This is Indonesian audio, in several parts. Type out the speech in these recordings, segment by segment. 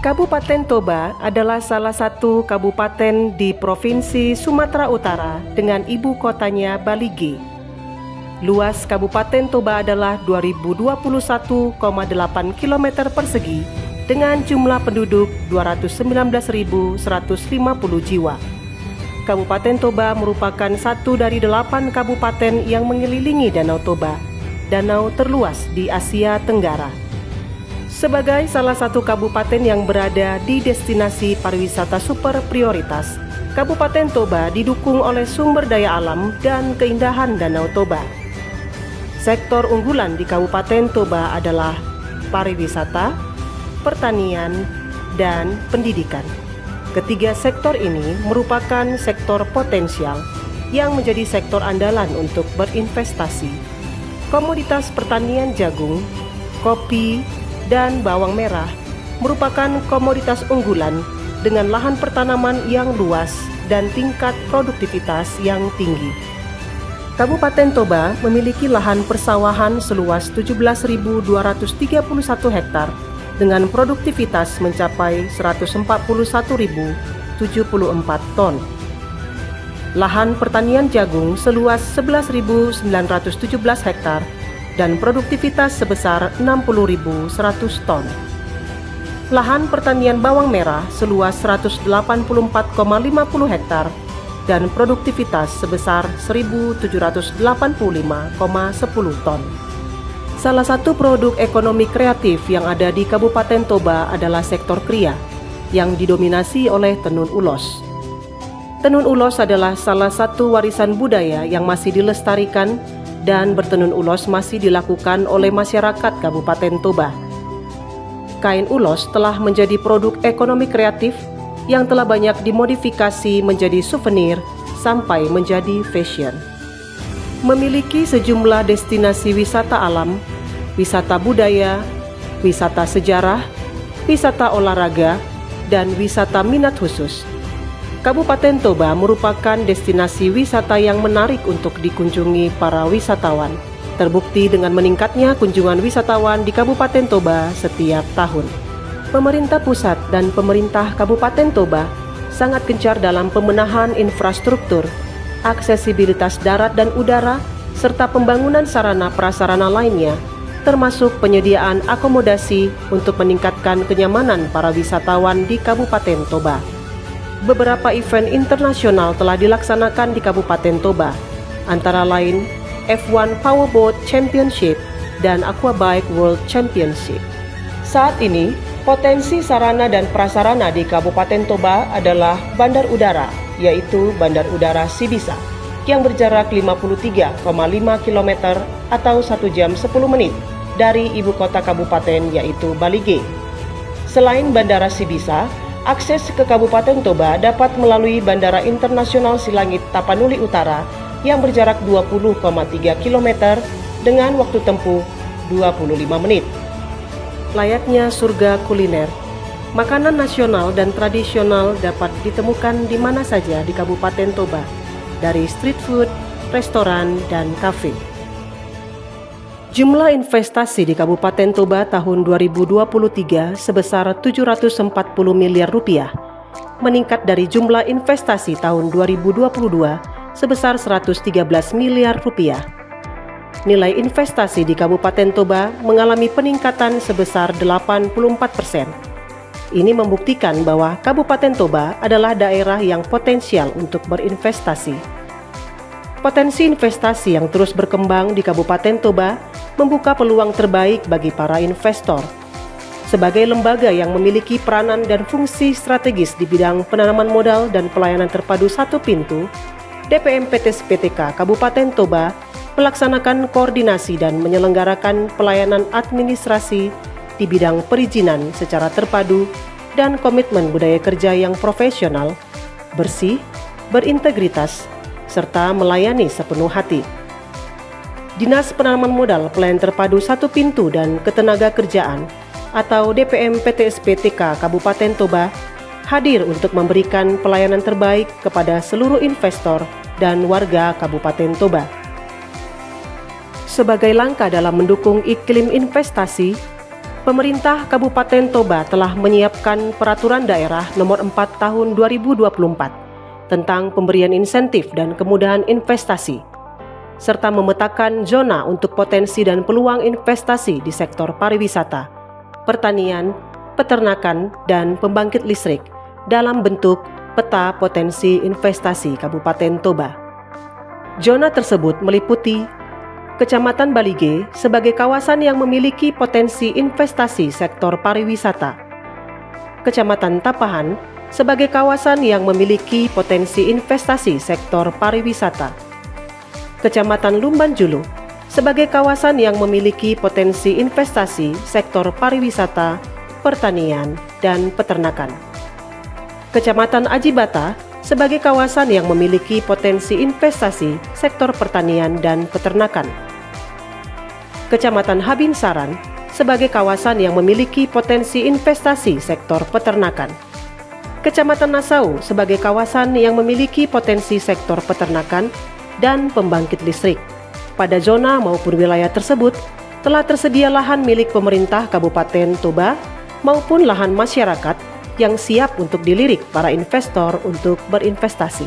Kabupaten Toba adalah salah satu kabupaten di Provinsi Sumatera Utara dengan ibu kotanya Balige. Luas Kabupaten Toba adalah 2021,8 km persegi dengan jumlah penduduk 219.150 jiwa. Kabupaten Toba merupakan satu dari 8 kabupaten yang mengelilingi Danau Toba, danau terluas di Asia Tenggara. Sebagai salah satu kabupaten yang berada di destinasi pariwisata super prioritas, Kabupaten Toba didukung oleh sumber daya alam dan keindahan Danau Toba. Sektor unggulan di Kabupaten Toba adalah pariwisata, pertanian, dan pendidikan. Ketiga sektor ini merupakan sektor potensial yang menjadi sektor andalan untuk berinvestasi. Komoditas pertanian jagung, kopi, dan bawang merah merupakan komoditas unggulan dengan lahan pertanaman yang luas dan tingkat produktivitas yang tinggi. Kabupaten Toba memiliki lahan persawahan seluas 17.231 hektar dengan produktivitas mencapai 141.074 ton. Lahan pertanian jagung seluas 11.917 hektar dan produktivitas sebesar 60.100 ton. Lahan pertanian bawang merah seluas 184,50 hektar dan produktivitas sebesar 1.785,10 ton. Salah satu produk ekonomi kreatif yang ada di Kabupaten Toba adalah sektor kria yang didominasi oleh tenun ulos. Tenun ulos adalah salah satu warisan budaya yang masih dilestarikan dan bertenun ulos masih dilakukan oleh masyarakat Kabupaten Toba. Kain ulos telah menjadi produk ekonomi kreatif yang telah banyak dimodifikasi menjadi souvenir sampai menjadi fashion. Memiliki sejumlah destinasi wisata alam, wisata budaya, wisata sejarah, wisata olahraga, dan wisata minat khusus. Kabupaten Toba merupakan destinasi wisata yang menarik untuk dikunjungi para wisatawan. Terbukti dengan meningkatnya kunjungan wisatawan di Kabupaten Toba setiap tahun. Pemerintah pusat dan pemerintah Kabupaten Toba sangat gencar dalam pembenahan infrastruktur, aksesibilitas darat dan udara, serta pembangunan sarana prasarana lainnya, termasuk penyediaan akomodasi untuk meningkatkan kenyamanan para wisatawan di Kabupaten Toba. Beberapa event internasional telah dilaksanakan di Kabupaten Toba, antara lain F1 Powerboat Championship dan Aquabike World Championship. Saat ini, potensi sarana dan prasarana di Kabupaten Toba adalah bandar udara, yaitu Bandar Udara Sibisa, yang berjarak 53,5 km atau 1 jam 10 menit dari ibu kota kabupaten yaitu Balige. Selain Bandara Sibisa, akses ke Kabupaten Toba dapat melalui Bandara Internasional Silangit Tapanuli Utara yang berjarak 20,3 km dengan waktu tempuh 25 menit. Layaknya surga kuliner, makanan nasional dan tradisional dapat ditemukan di mana saja di Kabupaten Toba, dari street food, restoran, dan kafe. Jumlah investasi di Kabupaten Toba tahun 2023 sebesar 740 miliar rupiah, meningkat dari jumlah investasi tahun 2022 sebesar 113 miliar rupiah. Nilai investasi di Kabupaten Toba mengalami peningkatan sebesar 84%. Ini membuktikan bahwa Kabupaten Toba adalah daerah yang potensial untuk berinvestasi. Potensi investasi yang terus berkembang di Kabupaten Toba membuka peluang terbaik bagi para investor. Sebagai lembaga yang memiliki peranan dan fungsi strategis di bidang penanaman modal dan pelayanan terpadu satu pintu, DPM-PTS-PTK Kabupaten Toba melaksanakan koordinasi dan menyelenggarakan pelayanan administrasi di bidang perizinan secara terpadu dan komitmen budaya kerja yang profesional, bersih, berintegritas, serta melayani sepenuh hati. Dinas Penanaman Modal Pelayanan Terpadu Satu Pintu dan Ketenaga Kerjaan atau DPM-PTS-PTK Kabupaten Toba hadir untuk memberikan pelayanan terbaik kepada seluruh investor dan warga Kabupaten Toba. Sebagai langkah dalam mendukung iklim investasi, Pemerintah Kabupaten Toba telah menyiapkan Peraturan Daerah Nomor 4 Tahun 2024 tentang pemberian insentif dan kemudahan investasi, serta memetakan zona untuk potensi dan peluang investasi di sektor pariwisata, pertanian, peternakan, dan pembangkit listrik dalam bentuk peta potensi investasi Kabupaten Toba. Zona tersebut meliputi Kecamatan Balige sebagai kawasan yang memiliki potensi investasi sektor pariwisata, Kecamatan Tapahan sebagai kawasan yang memiliki potensi investasi sektor pariwisata, Kecamatan Lumban Julu sebagai kawasan yang memiliki potensi investasi sektor pariwisata, pertanian, dan peternakan, Kecamatan Ajibata sebagai kawasan yang memiliki potensi investasi sektor pertanian dan peternakan, Kecamatan Habinsaran sebagai kawasan yang memiliki potensi investasi sektor peternakan, Kecamatan Nasau sebagai kawasan yang memiliki potensi sektor peternakan dan pembangkit listrik. Pada zona maupun wilayah tersebut telah tersedia lahan milik pemerintah Kabupaten Toba maupun lahan masyarakat yang siap untuk dilirik para investor untuk berinvestasi.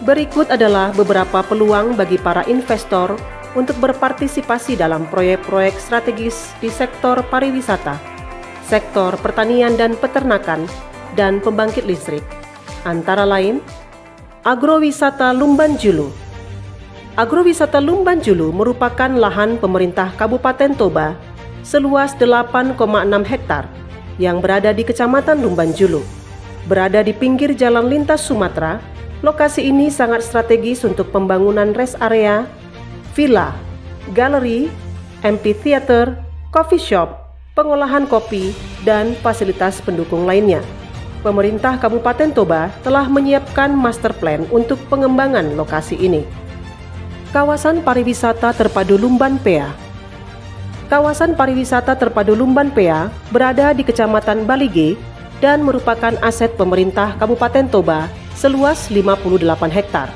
Berikut adalah beberapa peluang bagi para investor untuk berpartisipasi dalam proyek-proyek strategis di sektor pariwisata, sektor pertanian dan peternakan, dan pembangkit listrik, antara lain Agrowisata Lumban Julu. Agrowisata Lumban Julu merupakan lahan pemerintah Kabupaten Toba seluas 8,6 hektar yang berada di Kecamatan Lumban Julu. Berada di pinggir jalan lintas Sumatera, lokasi ini sangat strategis untuk pembangunan rest area, villa, galeri, amphitheater, coffee shop, pengolahan kopi, dan fasilitas pendukung lainnya. Pemerintah Kabupaten Toba telah menyiapkan master plan untuk pengembangan lokasi ini. Kawasan Pariwisata Terpadu Lumban Pea. Kawasan Pariwisata Terpadu Lumban Pea berada di Kecamatan Balige dan merupakan aset pemerintah Kabupaten Toba seluas 58 hektar.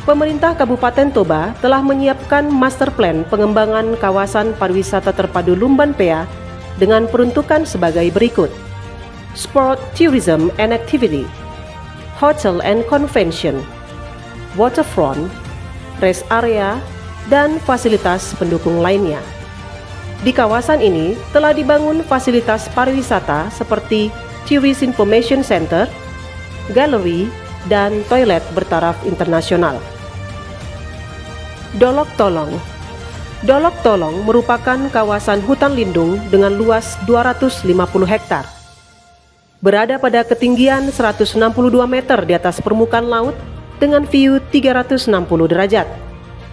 Pemerintah Kabupaten Toba telah menyiapkan master plan pengembangan kawasan pariwisata terpadu Lumban Pea dengan peruntukan sebagai berikut: Sport, Tourism and Activity, Hotel and Convention, Waterfront, Rest Area, dan fasilitas pendukung lainnya. Di kawasan ini telah dibangun fasilitas pariwisata seperti Tourist Information Center, galeri, dan toilet bertaraf internasional. Dolok Tolong. Dolok Tolong merupakan kawasan hutan lindung dengan luas 250 hektar. Berada pada ketinggian 162 meter di atas permukaan laut dengan view 360 derajat.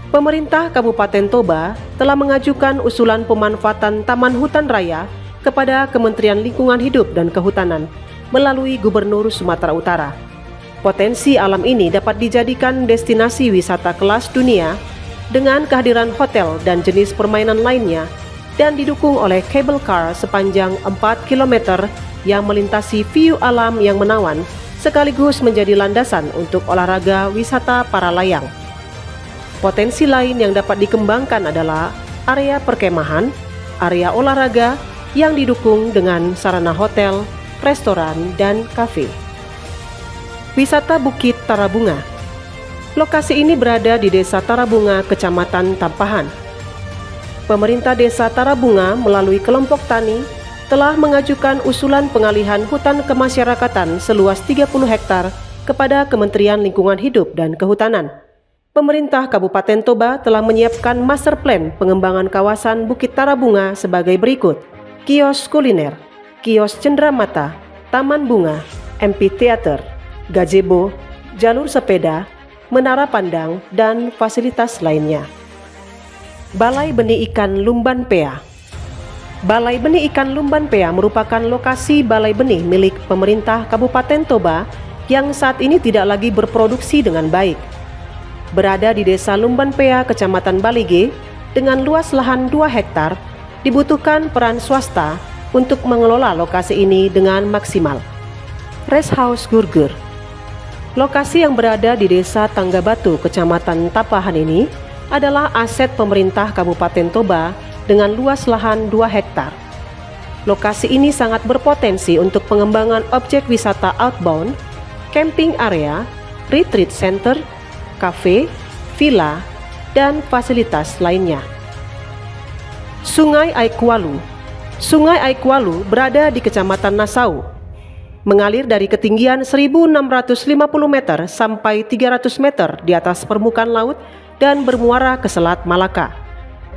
Pemerintah Kabupaten Toba telah mengajukan usulan pemanfaatan Taman Hutan Raya kepada Kementerian Lingkungan Hidup dan Kehutanan melalui Gubernur Sumatera Utara. Potensi alam ini dapat dijadikan destinasi wisata kelas dunia dengan kehadiran hotel dan jenis permainan lainnya dan didukung oleh cable car sepanjang 4 km yang melintasi view alam yang menawan sekaligus menjadi landasan untuk olahraga wisata para layang. Potensi lain yang dapat dikembangkan adalah area perkemahan, area olahraga yang didukung dengan sarana hotel, restoran, dan kafe. Wisata Bukit Tarabunga. Lokasi ini berada di Desa Tarabunga, Kecamatan Tampahan. Pemerintah Desa Tarabunga melalui kelompok tani telah mengajukan usulan pengalihan hutan kemasyarakatan seluas 30 hektar kepada Kementerian Lingkungan Hidup dan Kehutanan. Pemerintah Kabupaten Toba telah menyiapkan master plan pengembangan kawasan Bukit Tarabunga sebagai berikut: kios kuliner, kios cenderamata, taman bunga, amphitheater, gazebo, jalur sepeda, menara pandang, dan fasilitas lainnya. Balai Benih Ikan Lumban Pea. Balai Benih Ikan Lumban Pea merupakan lokasi balai benih milik pemerintah Kabupaten Toba yang saat ini tidak lagi berproduksi dengan baik. Berada di Desa Lumban Pea, Kecamatan Balige, dengan luas lahan 2 hektar, dibutuhkan peran swasta untuk mengelola lokasi ini dengan maksimal. Rest House Gurgur. Lokasi yang berada di Desa Tangga Batu, Kecamatan Tapahan ini adalah aset pemerintah Kabupaten Toba dengan luas lahan 2 hektar. Lokasi ini sangat berpotensi untuk pengembangan objek wisata outbound, camping area, retreat center, kafe, villa, dan fasilitas lainnya. Sungai Aikwalu. Sungai Aikwalu berada di Kecamatan Nassau, mengalir dari ketinggian 1.650 meter sampai 300 meter di atas permukaan laut dan bermuara ke Selat Malaka.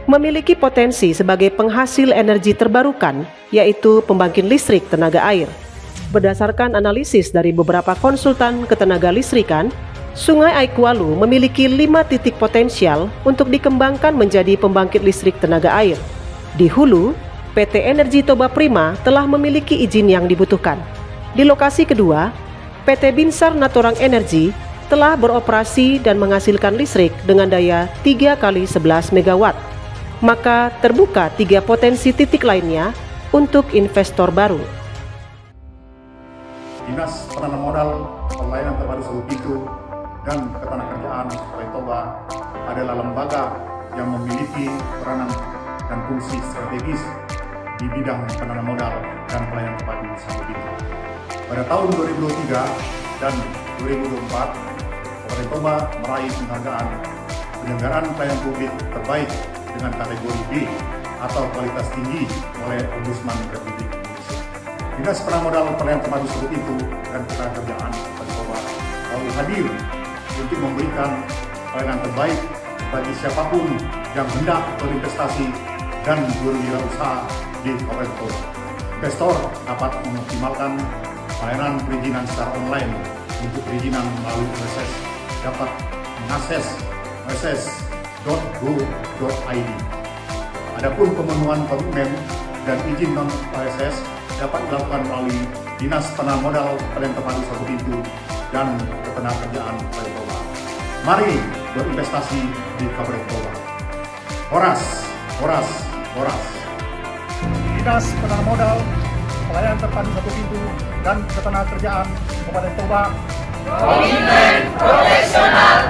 Memiliki potensi sebagai penghasil energi terbarukan, yaitu pembangkit listrik tenaga air. Berdasarkan analisis dari beberapa konsultan ketenaga listrikan, Sungai Aikwalu memiliki 5 titik potensial untuk dikembangkan menjadi pembangkit listrik tenaga air. Di hulu, PT Energi Toba Prima telah memiliki izin yang dibutuhkan. Di lokasi kedua, PT Binsar Naturang Energi telah beroperasi dan menghasilkan listrik dengan daya 3 kali 11 MW. Maka terbuka 3 potensi titik lainnya untuk investor baru. Dinas Penanaman Modal, Pelayanan Terpadu Satu Pintu, dan Ketenagakerjaan Kabupaten Toba adalah lembaga yang memiliki peranan dan fungsi strategis di bidang penanaman modal dan pelayanan terpadu satu pintu. Pada tahun 2023 dan 2024, Kabupaten Toba meraih penghargaan penyelenggaraan pelayanan publik terbaik dengan kategori B atau kualitas tinggi oleh Ombudsman Republik Indonesia. Dinas Penanaman Modal, Pelayanan Terpadu Satu Pintu, dan Ketenagakerjaan Kabupaten Toba selalu hadir untuk memberikan pelayanan terbaik bagi siapapun yang hendak berinvestasi dan berwirausaha di Kabupaten Toba. Investor dapat mengoptimalkan pelayanan perizinan secara online. Untuk perizinan melalui OSS dapat mengakses oss.go.id. Adapun pemenuhan komitmen dan izin non-OSS dapat dilakukan melalui Dinas Penanaman Modal, Pelayanan Terpadu Satu Pintu, dan Ketenagakerjaan Kabupaten Toba. Mari berinvestasi di Kabupaten Toba. Horas, horas, horas. Dinas Penanaman Modal, Pelayanan Terpadu Satu Pintu, dan Ketenagakerjaan Kabupaten Toba. Komitmen profesional